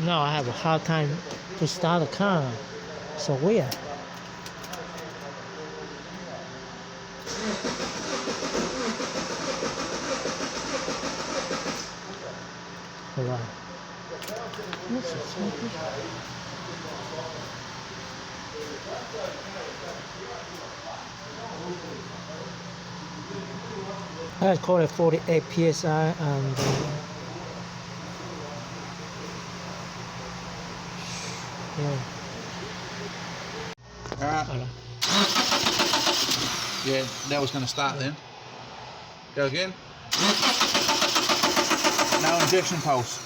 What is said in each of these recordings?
Now I have a hard time to start the car. So weird. Alright. What's it? I call it 48 psi and Yeah, that was going to start then. Go again. No injection pulse.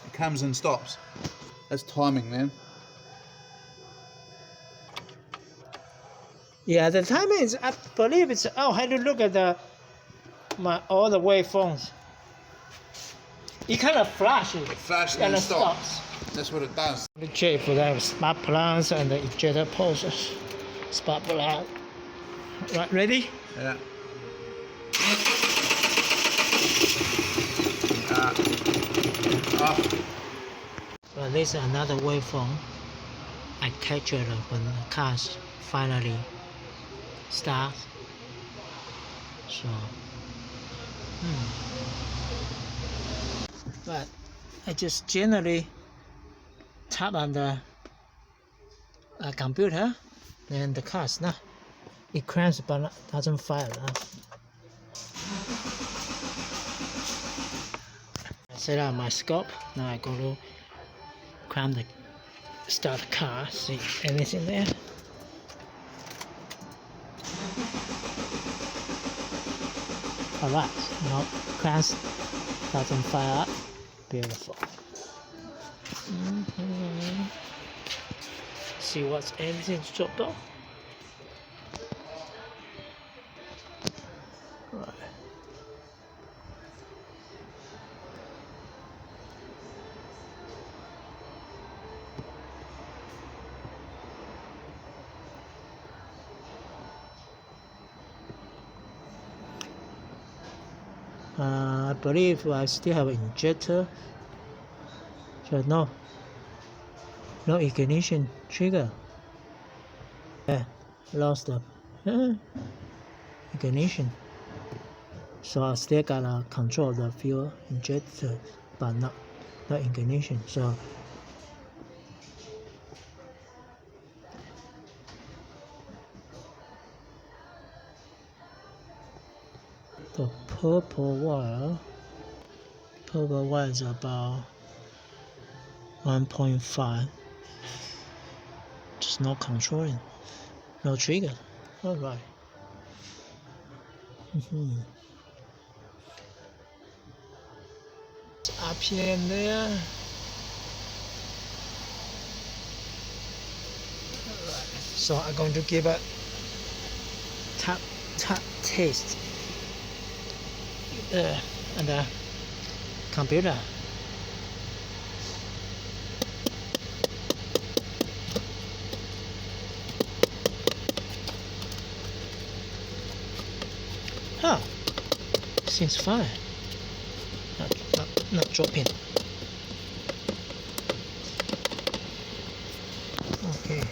It comes and stops. That's timing, man. yeah, the timing is, I believe it's, oh, I had to look at all the waveforms. It kind of flashes. It flashes and and it stops. That's what it does. The check for that spark plugs and the ejector pulses. Spark plug. Right, ready? Yeah. Off. Well, this is another waveform I captured when the car finally starts. So, but I just generally tap on the computer, and the car is not. It cranks but doesn't fire. I set up my scope. Now I go to start the car. See anything there? Alright, no cranks doesn't fire up. Beautiful. See what's anything's dropped off. Right. I believe I still have an injector. So no ignition trigger. Yeah, lost the ignition. So I still gotta control the fuel injector, but not ignition. So the purple wire is about 1.5. Just no controlling, no trigger. All right. RPM there. Right. So I'm going to give a tap taste and the computer. Huh, seems fine. Not dropping. Okay.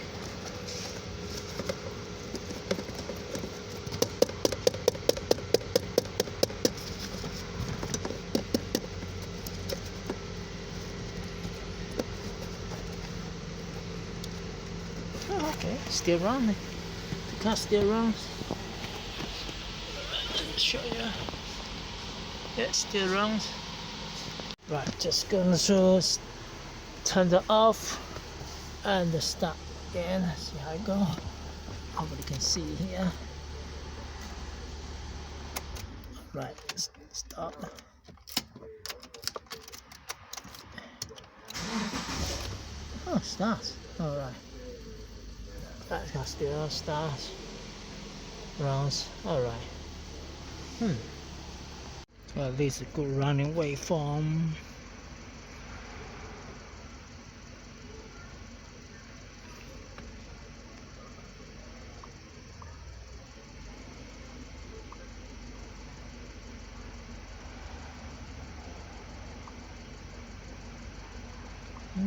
Oh, okay, still running. The car still runs. Let me show you. Yeah, it still runs. Right, just gonna turn it off and start again. See how it goes. Hopefully you can see here. Right, stop. Oh, starts. All right. That still starts. Runs. All right. Well, this is a good running waveform. I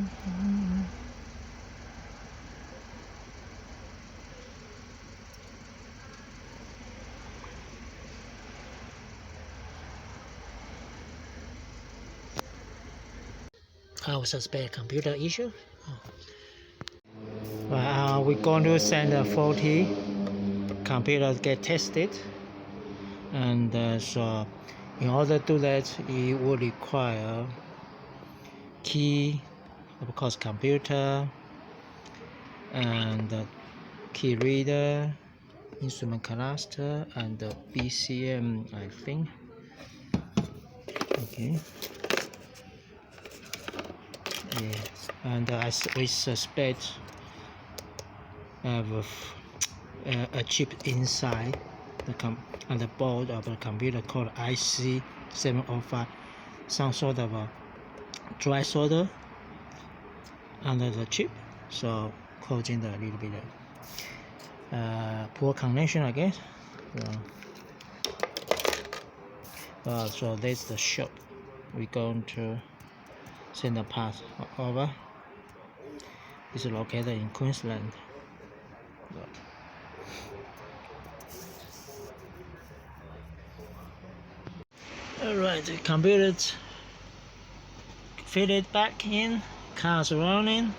would suspect computer issue. Well, we're going to send a faulty computer get tested, and so in order to do that, it would require key, of course, computer, and key reader, instrument cluster, and the BCM, I think. Okay. Yeah, and we suspect have a chip inside on the board of the computer called IC 705, some sort of a dry solder under the chip, so causing a little bit of poor connection, I guess. So that's the shop we're going to send the parts over. It's located in Queensland. Alright, the computer's fitted back in, car's running,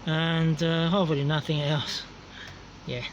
and hopefully nothing else. Yeah.